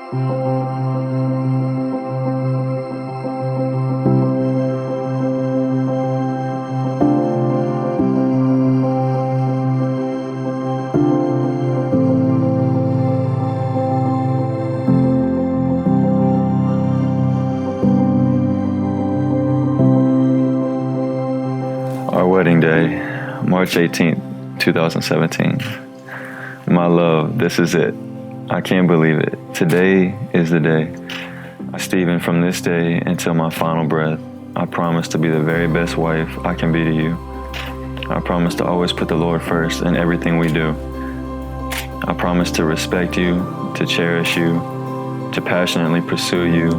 Our wedding day, March 18th, 2017. My love, this is it. I can't believe it. Today is the day. Stephen, from this day until my final breath, I promise to be the very best wife I can be to you. I promise to always put the Lord first in everything we do. I promise to respect you, to cherish you, to passionately pursue you,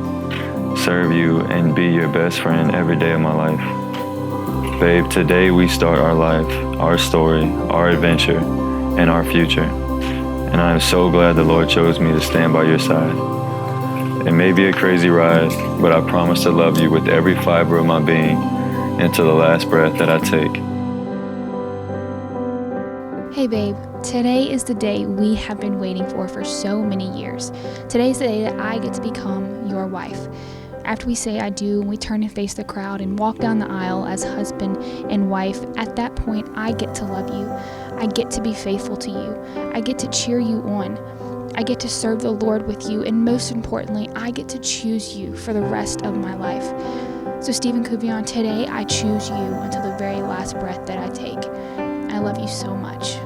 serve you, and be your best friend every day of my life. Babe, today we start our life, our story, our adventure, and our future. And I am so glad the Lord chose me to stand by your side. It may be a crazy ride, but I promise to love you with every fiber of my being until the last breath that I take. Hey babe, today is the day we have been waiting for so many years. Today is the day that I get to become your wife. After we say I do and we turn and face the crowd and walk down the aisle as husband and wife, at that point I get to love you. I get to be faithful to you. I get to cheer you on. I get to serve the Lord with you, and most importantly, I get to choose you for the rest of my life. So Stephen Cuvion, today I choose you until the very last breath that I take. I love you so much.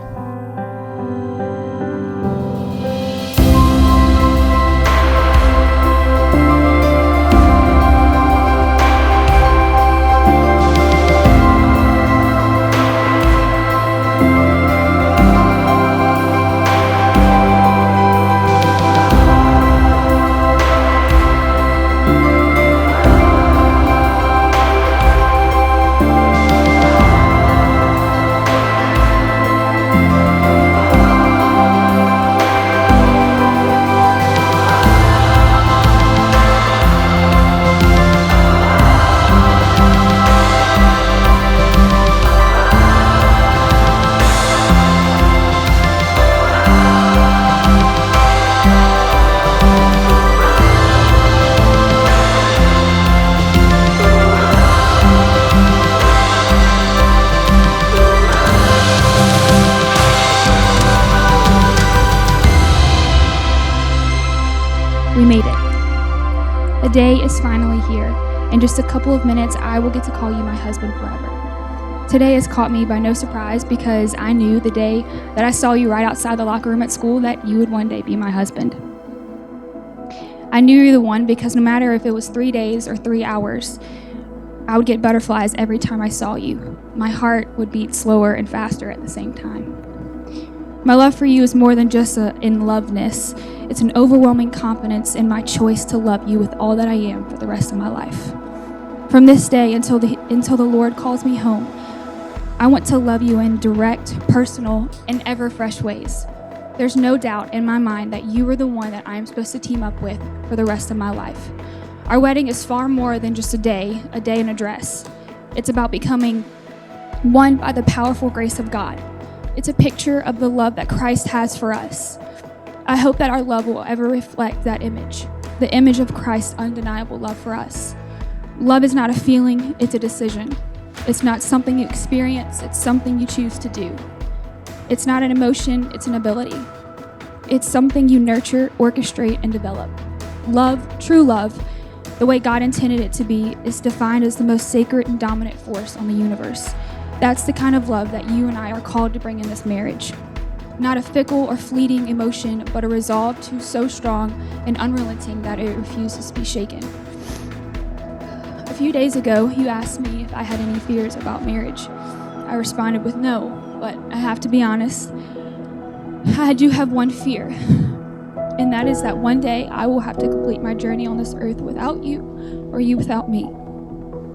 We made it. The day is finally here. In just a couple of minutes, I will get to call you my husband forever. Today has caught me by no surprise because I knew the day that I saw you right outside the locker room at school that you would one day be my husband. I knew you were the one because no matter if it was 3 days or 3 hours, I would get butterflies every time I saw you. My heart would beat slower and faster at the same time. My love for you is more than just an in-loveness. It's an overwhelming confidence in my choice to love you with all that I am for the rest of my life. From this day until the Lord calls me home, I want to love you in direct, personal, and ever-fresh ways. There's no doubt in my mind that you are the one that I am supposed to team up with for the rest of my life. Our wedding is far more than just a day in a dress. It's about becoming one by the powerful grace of God. It's a picture of the love that Christ has for us. I hope that our love will ever reflect that image, the image of Christ's undeniable love for us. Love is not a feeling, it's a decision. It's not something you experience, it's something you choose to do. It's not an emotion, it's an ability. It's something you nurture, orchestrate, and develop. Love, true love, the way God intended it to be, is defined as the most sacred and dominant force on the universe. That's the kind of love that you and I are called to bring in this marriage. Not a fickle or fleeting emotion, but a resolve so strong and unrelenting that it refuses to be shaken. A few days ago, you asked me if I had any fears about marriage. I responded with no, but I have to be honest. I do have one fear, and that is that one day I will have to complete my journey on this earth without you or you without me.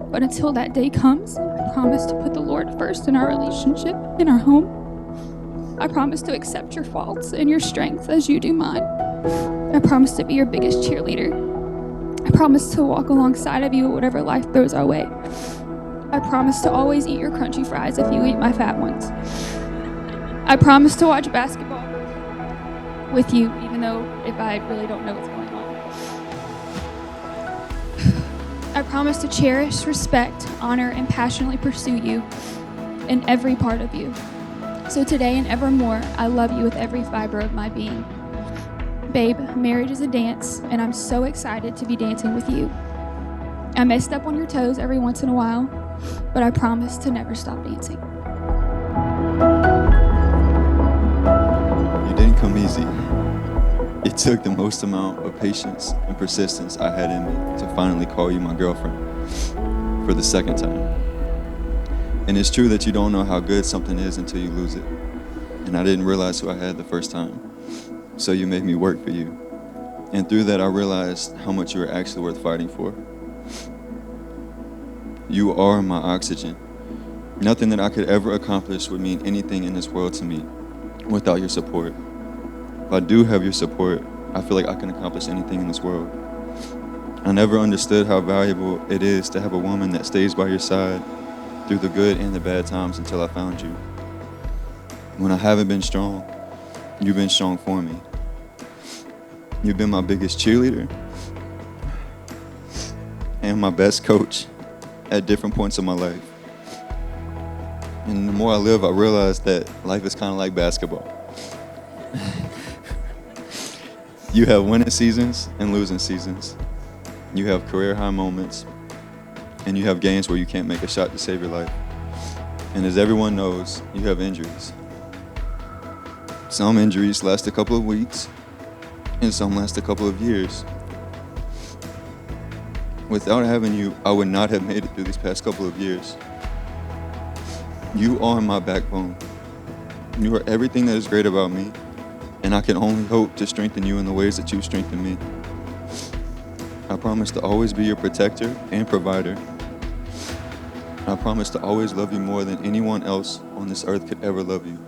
But until that day comes, I promise to put the Lord first in our relationship, in our home. I promise to accept your faults and your strengths as you do mine. I promise to be your biggest cheerleader. I promise to walk alongside of you whatever life throws our way. I promise to always eat your crunchy fries if you eat my fat ones. I promise to watch basketball with you, even though if I really don't know what's going on. I promise to cherish, respect, honor, and passionately pursue you in every part of you. So today and evermore, I love you with every fiber of my being. Babe, marriage is a dance, and I'm so excited to be dancing with you. I may step on your toes every once in a while, but I promise to never stop dancing. You didn't come easy. It took the most amount of patience and persistence I had in me to finally call you my girlfriend for the second time. And it's true that you don't know how good something is until you lose it. And I didn't realize who I had the first time. So you made me work for you. And through that, I realized how much you were actually worth fighting for. You are my oxygen. Nothing that I could ever accomplish would mean anything in this world to me without your support. If I do have your support, I feel like I can accomplish anything in this world. I never understood how valuable it is to have a woman that stays by your side through the good and the bad times until I found you. When I haven't been strong, you've been strong for me. You've been my biggest cheerleader and my best coach at different points of my life. And the more I live, I realize that life is kind of like basketball. You have winning seasons and losing seasons. You have career high moments, and you have games where you can't make a shot to save your life. And as everyone knows, you have injuries. Some injuries last a couple of weeks, and some last a couple of years. Without having you, I would not have made it through these past couple of years. You are my backbone. You are everything that is great about me, and I can only hope to strengthen you in the ways that you strengthen me. I promise to always be your protector and provider. I promise to always love you more than anyone else on this earth could ever love you.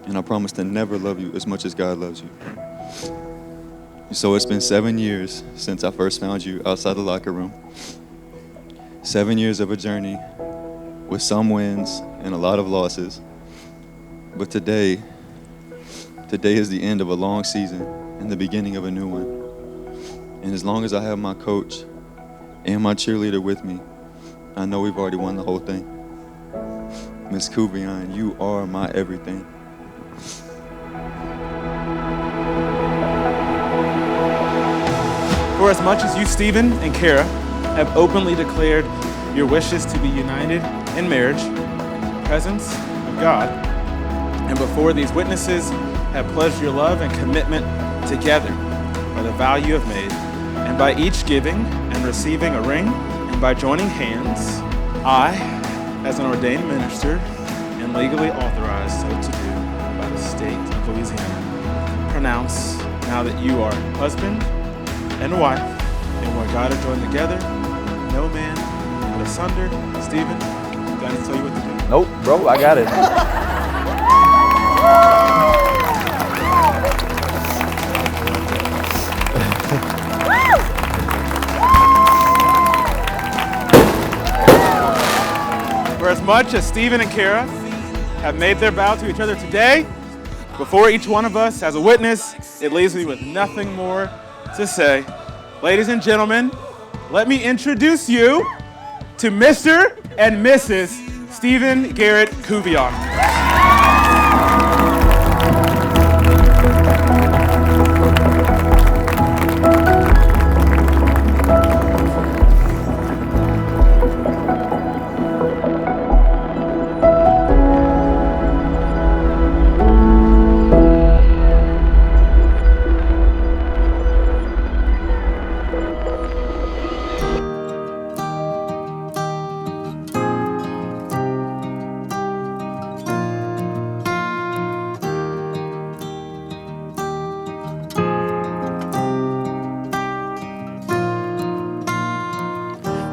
And I promise to never love you as much as God loves you. So it's been 7 years since I first found you outside the locker room. 7 years of a journey with some wins and a lot of losses. But today is the end of a long season and the beginning of a new one. And as long as I have my coach and my cheerleader with me, I know we've already won the whole thing. Miss Kuvion, you are my everything. For as much as you, Stephen and Kara, have openly declared your wishes to be united in marriage, in the presence of God, and before these witnesses have pledged your love and commitment together by the vow you have made, and by each giving and receiving a ring, and by joining hands, I, as an ordained minister and legally authorized so to do by the state of Louisiana, pronounce now that you are husband and wife, and what God has joined together, no man put asunder. Stephen, do I need to tell you what to do? Nope, bro, I got it. For as much as Stephen and Kara have made their vow to each other today, before each one of us as a witness, it leaves me with nothing more to say. Ladies and gentlemen, let me introduce you to Mr. and Mrs. Stephen Garrett Kuvion.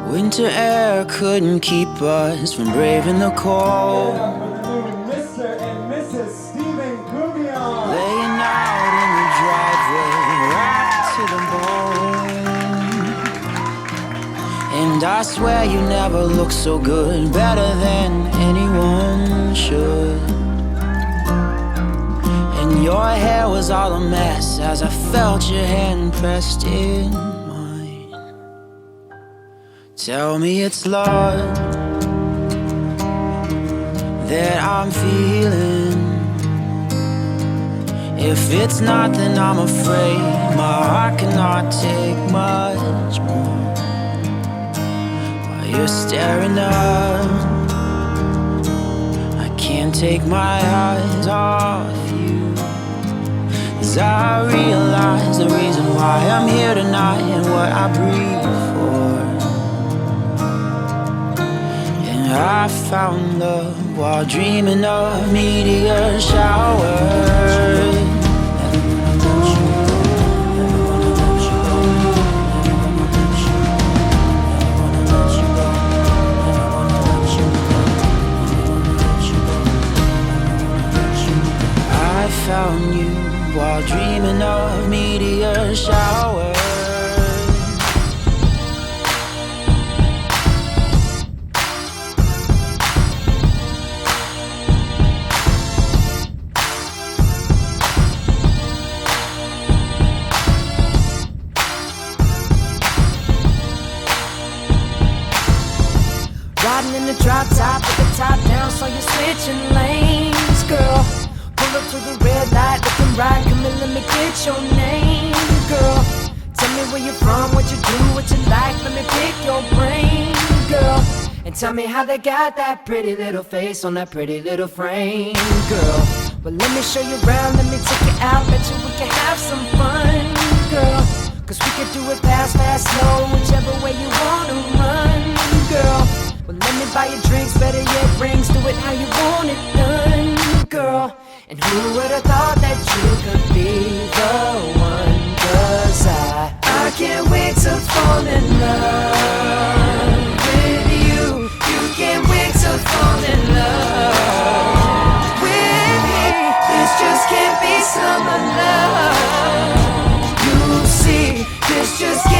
Winter air couldn't keep us from braving the cold. Mr. and Mrs. Stephen Kuvion. Laying out in the driveway, wrapped to the bone. And I swear you never looked so good, better than anyone should. And your hair was all a mess as I felt your hand pressed in. Tell me it's love that I'm feeling. If it's not, then I'm afraid my heart cannot take much more. While you're staring up, I can't take my eyes off you. 'Cause I realize the reason why I'm here tonight and what I breathe for. And I found love while dreaming of meteor showers. I found you while dreaming of meteor showers. Riding in the drop top with the top down, so you're switching lanes, girl. Pull up to the red light, looking right, come and let me get your name, girl. Tell me where you're from, what you do, what you like, let me pick your brain, girl. And tell me how they got that pretty little face on that pretty little frame, girl. Well, let me show you around, let me take you out, bet you we can have some fun, girl. 'Cause we could do it fast, fast, slow, whichever way you wanna run, girl. Well, let me buy you drinks, better yet rings, do it how you want it done, girl. And who would've thought that you could be the one? 'Cause I can't wait to fall in love with you. You can't wait to fall in love with me. This just can't be summer love. You see, this just can't